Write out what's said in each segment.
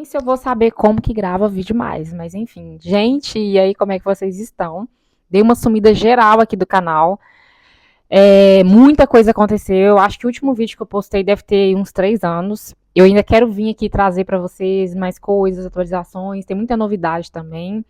se eu vou saber como que grava vídeo mais, mas enfim. Gente, e aí, como é que vocês estão? Dei uma sumida geral aqui do canal. Muita coisa aconteceu. Acho que o último vídeo que eu postei deve ter uns 3 anos. Eu ainda quero vir aqui trazer para vocês mais coisas, atualizações. Tem muita novidade também.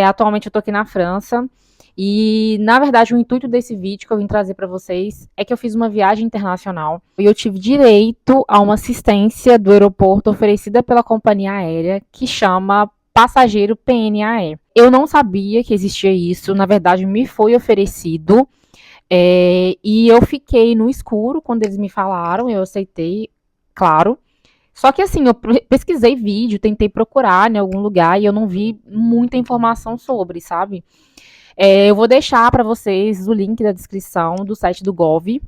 Atualmente eu tô aqui na França. E, na verdade, o intuito desse vídeo que eu vim trazer para vocês é que eu fiz uma viagem internacional e eu tive direito a uma assistência do aeroporto oferecida pela companhia aérea que chama Passageiro PNAE. Eu não sabia que existia isso, na verdade, me foi oferecido e eu fiquei no escuro quando eles me falaram, eu aceitei, claro. Só que assim, eu pesquisei vídeo, tentei procurar em algum lugar e eu não vi muita informação sobre, sabe? Eu vou deixar para vocês o link da descrição do site do Gov,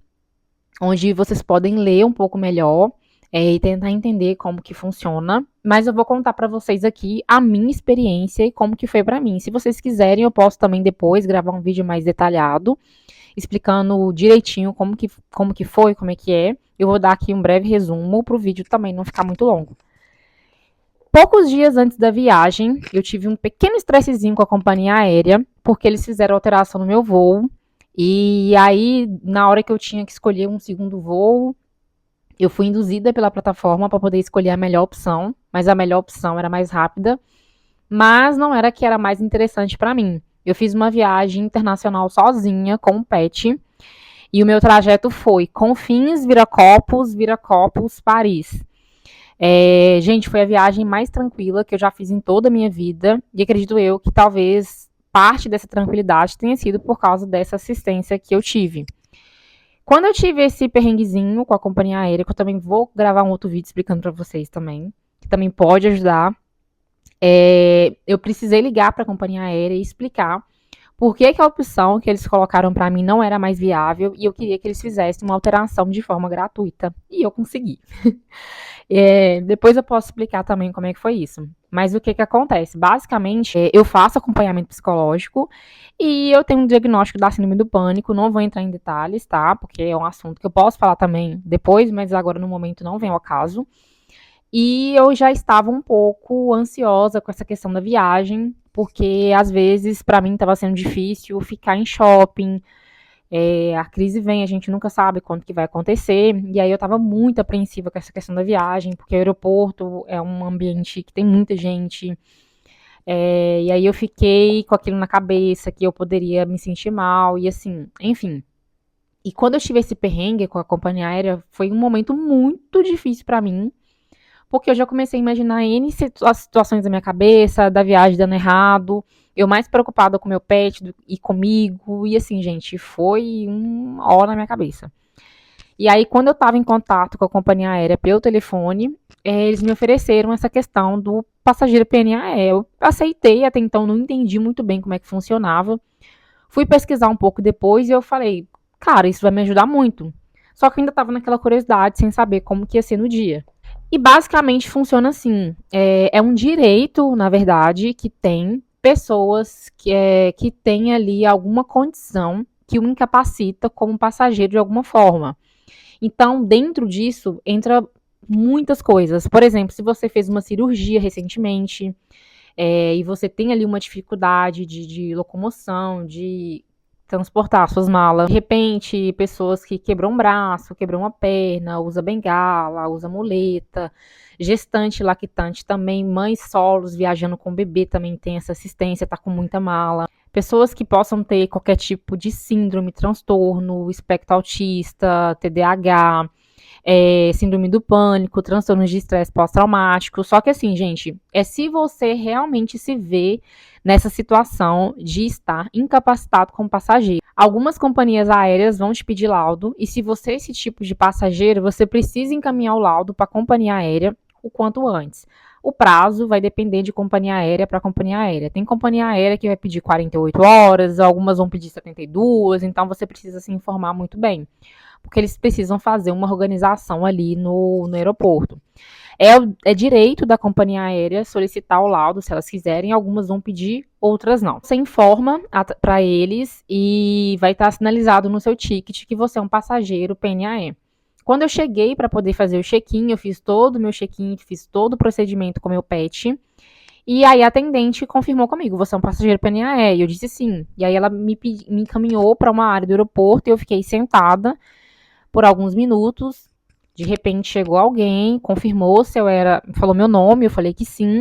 onde vocês podem ler um pouco melhor e tentar entender como que funciona. Mas eu vou contar para vocês aqui a minha experiência e como que foi para mim. Se vocês quiserem, eu posso também depois gravar um vídeo mais detalhado, explicando direitinho como que foi, como é que é. Eu vou dar aqui um breve resumo para o vídeo também não ficar muito longo. Poucos dias antes da viagem, eu tive um pequeno estressezinho com a companhia aérea, porque eles fizeram alteração no meu voo. E aí, na hora que eu tinha que escolher um segundo voo, eu fui induzida pela plataforma para poder escolher a melhor opção, mas a melhor opção era mais rápida, mas não era a que era mais interessante para mim. Eu fiz uma viagem internacional sozinha, com um pet, e o meu trajeto foi Confins, Viracopos, Paris. Gente, foi a viagem mais tranquila que eu já fiz em toda a minha vida. E acredito eu que talvez parte dessa tranquilidade tenha sido por causa dessa assistência que eu tive. Quando eu tive esse perrenguezinho com a companhia aérea, que eu também vou gravar um outro vídeo explicando para vocês também, que também pode ajudar, eu precisei ligar para a companhia aérea e explicar por que a opção que eles colocaram para mim não era mais viável e eu queria que eles fizessem uma alteração de forma gratuita. E eu consegui. Depois eu posso explicar também como é que foi isso. Mas o que acontece? Basicamente, eu faço acompanhamento psicológico e eu tenho um diagnóstico da síndrome do pânico. Não vou entrar em detalhes, tá? Porque é um assunto que eu posso falar também depois, mas agora no momento não vem ao caso. E eu já estava um pouco ansiosa com essa questão da viagem, porque às vezes para mim estava sendo difícil ficar em shopping. A crise vem, a gente nunca sabe quando que vai acontecer. E aí eu estava muito apreensiva com essa questão da viagem, porque o aeroporto é um ambiente que tem muita gente. E aí eu fiquei com aquilo na cabeça, que eu poderia me sentir mal, e assim, enfim. E quando eu tive esse perrengue com a companhia aérea, foi um momento muito difícil para mim, porque eu já comecei a imaginar N situações na minha cabeça, da viagem dando errado, eu mais preocupada com meu pet e comigo, e assim, gente, foi uma hora na minha cabeça. E aí, quando eu estava em contato com a companhia aérea pelo telefone, eles me ofereceram essa questão do passageiro PNAE. Eu aceitei, até então não entendi muito bem como é que funcionava. Fui pesquisar um pouco depois e eu falei, cara, isso vai me ajudar muito. Só que eu ainda estava naquela curiosidade, sem saber como que ia ser no dia. E basicamente funciona assim: é um direito, na verdade, que tem pessoas que têm ali alguma condição que o incapacita como passageiro de alguma forma. Então, dentro disso, entra muitas coisas. Por exemplo, se você fez uma cirurgia recentemente e você tem ali uma dificuldade de locomoção, de transportar suas malas. De repente, pessoas que quebram um braço, quebram uma perna, usa bengala, usa muleta, gestante, lactante também, mães solos viajando com bebê também tem essa assistência, tá com muita mala. Pessoas que possam ter qualquer tipo de síndrome, transtorno, espectro autista, TDAH, síndrome do pânico, transtornos de estresse pós-traumático. Só que assim, gente, se você realmente se vê nessa situação de estar incapacitado como passageiro. Algumas companhias aéreas vão te pedir laudo, e se você é esse tipo de passageiro, você precisa encaminhar o laudo para a companhia aérea o quanto antes. O prazo vai depender de companhia aérea para companhia aérea. Tem companhia aérea que vai pedir 48 horas, algumas vão pedir 72, então você precisa se informar muito bem, porque eles precisam fazer uma organização ali no aeroporto. É direito da companhia aérea solicitar o laudo, se elas quiserem, algumas vão pedir, outras não. Você informa para eles e vai estar sinalizado no seu ticket que você é um passageiro PNAE. Quando eu cheguei para poder fazer o check-in, eu fiz todo o meu check-in, fiz todo o procedimento com o meu pet. E aí a atendente confirmou comigo, você é um passageiro para a linha aérea? Eu disse sim. E aí ela me encaminhou para uma área do aeroporto e eu fiquei sentada por alguns minutos. De repente chegou alguém, confirmou se eu era, falou meu nome, eu falei que sim.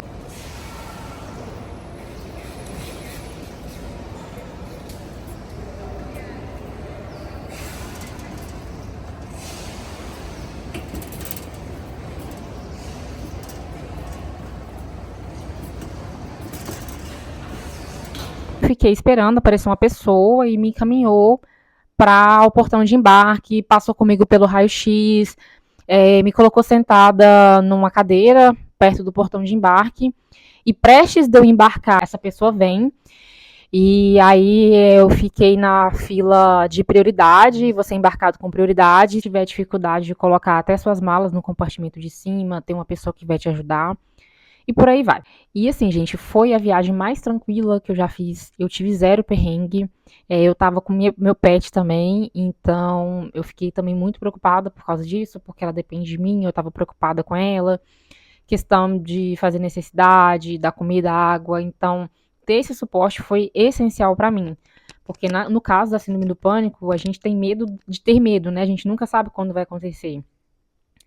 Fiquei esperando aparecer uma pessoa e me encaminhou para o portão de embarque, passou comigo pelo raio-x, me colocou sentada numa cadeira perto do portão de embarque. E prestes de eu embarcar, essa pessoa vem. E aí eu fiquei na fila de prioridade, você é embarcado com prioridade. Se tiver dificuldade de colocar até suas malas no compartimento de cima, tem uma pessoa que vai te ajudar. E por aí vai. E assim, gente, foi a viagem mais tranquila que eu já fiz. Eu tive zero perrengue. Eu tava com meu pet também, então eu fiquei também muito preocupada por causa disso, porque ela depende de mim, eu tava preocupada com ela. Questão de fazer necessidade, da comida, água. Então, ter esse suporte foi essencial para mim. Porque no caso da síndrome do pânico, a gente tem medo de ter medo, né? A gente nunca sabe quando vai acontecer.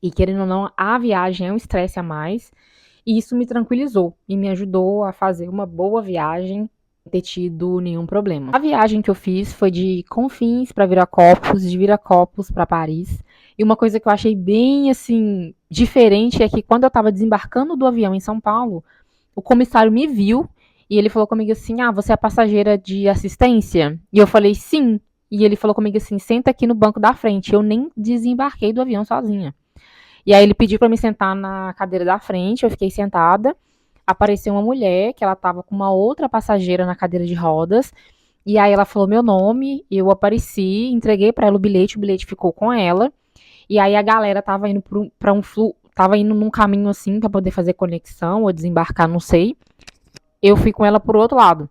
E querendo ou não, a viagem é um estresse a mais. E isso me tranquilizou e me ajudou a fazer uma boa viagem, sem ter tido nenhum problema. A viagem que eu fiz foi de Confins para Viracopos, de Viracopos para Paris. E uma coisa que eu achei bem assim diferente é que quando eu estava desembarcando do avião em São Paulo, o comissário me viu e ele falou comigo assim: "Ah, você é a passageira de assistência?" E eu falei: "Sim". E ele falou comigo assim: "Senta aqui no banco da frente". Eu nem desembarquei do avião sozinha. E aí ele pediu para me sentar na cadeira da frente, eu fiquei sentada. Apareceu uma mulher que ela estava com uma outra passageira na cadeira de rodas. E aí ela falou meu nome, eu apareci, entreguei para ela o bilhete ficou com ela. E aí a galera tava indo para um tava indo num caminho assim para poder fazer conexão ou desembarcar, não sei. Eu fui com ela por outro lado.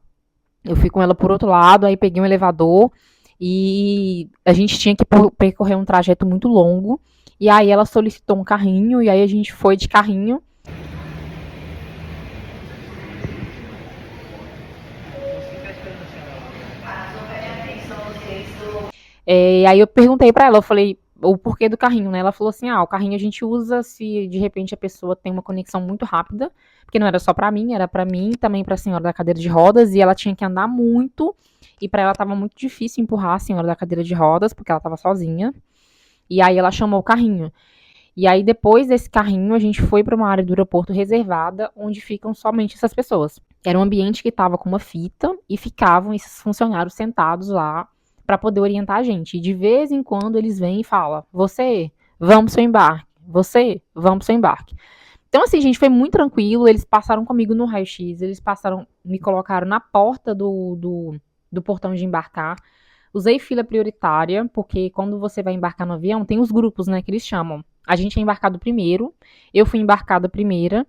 Eu fui com ela por outro lado, aí peguei um elevador e a gente tinha que percorrer um trajeto muito longo. E aí ela solicitou um carrinho e aí a gente foi de carrinho. E aí eu perguntei pra ela, eu falei o porquê do carrinho, né? Ela falou assim: "Ah, o carrinho a gente usa se de repente a pessoa tem uma conexão muito rápida, porque não era só pra mim, era pra mim e também pra senhora da cadeira de rodas e ela tinha que andar muito e pra ela tava muito difícil empurrar a senhora da cadeira de rodas, porque ela tava sozinha. E aí ela chamou o carrinho. E aí, depois desse carrinho, a gente foi para uma área do aeroporto reservada, onde ficam somente essas pessoas. Era um ambiente que estava com uma fita e ficavam esses funcionários sentados lá para poder orientar a gente. E de vez em quando eles vêm e falam: "Você, vamos pro seu embarque. Você, vamos pro seu embarque." Então, assim, gente, foi muito tranquilo. Eles passaram comigo no raio-x, eles passaram, me colocaram na porta do portão de embarcar. Usei fila prioritária, porque quando você vai embarcar no avião, tem os grupos, né, que eles chamam. A gente é embarcado primeiro, eu fui embarcada primeira,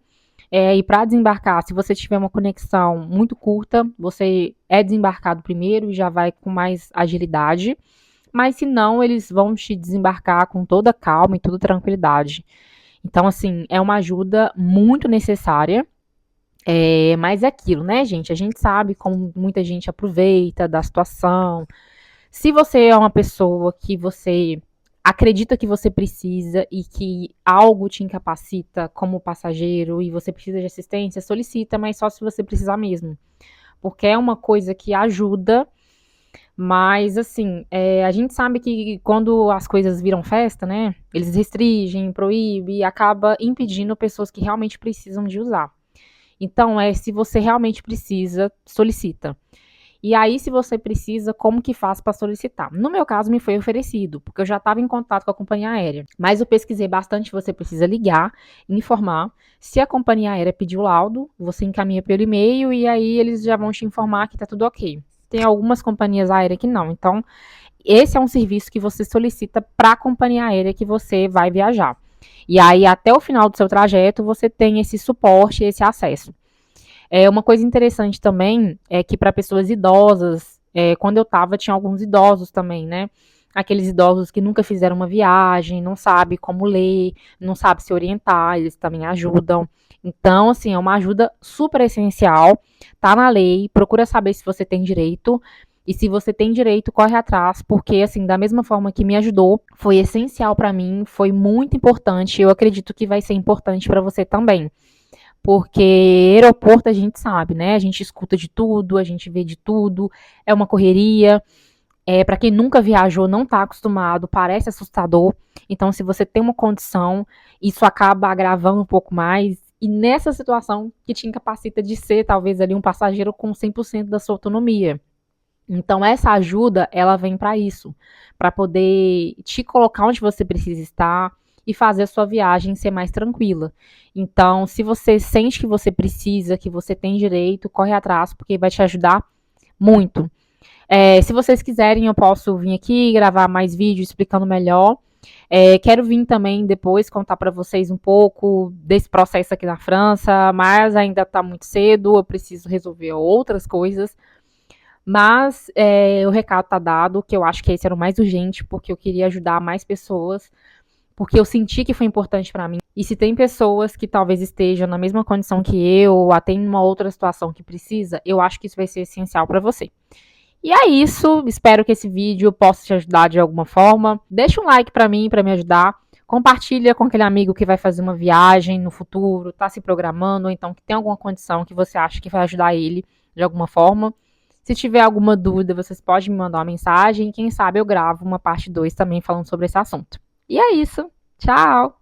e para desembarcar, se você tiver uma conexão muito curta, você é desembarcado primeiro e já vai com mais agilidade. Mas se não, eles vão te desembarcar com toda calma e toda tranquilidade. Então, assim, é uma ajuda muito necessária. Mas é aquilo, né, gente? A gente sabe como muita gente aproveita da situação. Se você é uma pessoa que você acredita que você precisa e que algo te incapacita como passageiro e você precisa de assistência, solicita, mas só se você precisar mesmo. Porque é uma coisa que ajuda, mas assim, a gente sabe que quando as coisas viram festa, né? Eles restringem, proíbem e acaba impedindo pessoas que realmente precisam de usar. Então, se você realmente precisa, solicita. E aí, se você precisa, como que faz para solicitar? No meu caso, me foi oferecido, porque eu já estava em contato com a companhia aérea. Mas eu pesquisei bastante, você precisa ligar, informar. Se a companhia aérea pedir o laudo, você encaminha pelo e-mail e aí eles já vão te informar que está tudo ok. Tem algumas companhias aéreas que não. Então, esse é um serviço que você solicita para a companhia aérea que você vai viajar. E aí, até o final do seu trajeto, você tem esse suporte, esse acesso. Uma coisa interessante também é que para pessoas idosas, quando eu tava, tinha alguns idosos também, né? aqueles idosos que nunca fizeram uma viagem, não sabe como ler, não sabe se orientar, eles também ajudam. Então, assim, é uma ajuda super essencial, tá na lei, procura saber se você tem direito, e se você tem direito, corre atrás, porque, assim, da mesma forma que me ajudou, foi essencial para mim, foi muito importante, eu acredito que vai ser importante para você também. Porque aeroporto a gente sabe, né? A gente escuta de tudo, a gente vê de tudo, é uma correria. Para quem nunca viajou, não está acostumado, parece assustador. Então, se você tem uma condição, isso acaba agravando um pouco mais. E nessa situação que te incapacita de ser, talvez, ali um passageiro com 100% da sua autonomia. Então, essa ajuda, ela vem para isso, para poder te colocar onde você precisa estar e fazer a sua viagem ser mais tranquila. Então, se você sente que você precisa, que você tem direito, corre atrás, porque vai te ajudar muito. Se vocês quiserem, eu posso vir aqui gravar mais vídeo explicando melhor. Quero vir também depois contar para vocês um pouco desse processo aqui na França, mas ainda está muito cedo, eu preciso resolver outras coisas. Mas o recado tá dado, que eu acho que esse era o mais urgente, porque eu queria ajudar mais pessoas, porque eu senti que foi importante para mim. E se tem pessoas que talvez estejam na mesma condição que eu, ou até em uma outra situação que precisa, eu acho que isso vai ser essencial para você. E é isso, espero que esse vídeo possa te ajudar de alguma forma. Deixa um like para mim, para me ajudar. Compartilha com aquele amigo que vai fazer uma viagem no futuro, tá se programando, ou então que tem alguma condição que você acha que vai ajudar ele de alguma forma. Se tiver alguma dúvida, vocês podem me mandar uma mensagem. Quem sabe eu gravo uma parte 2 também falando sobre esse assunto. E é isso. Tchau!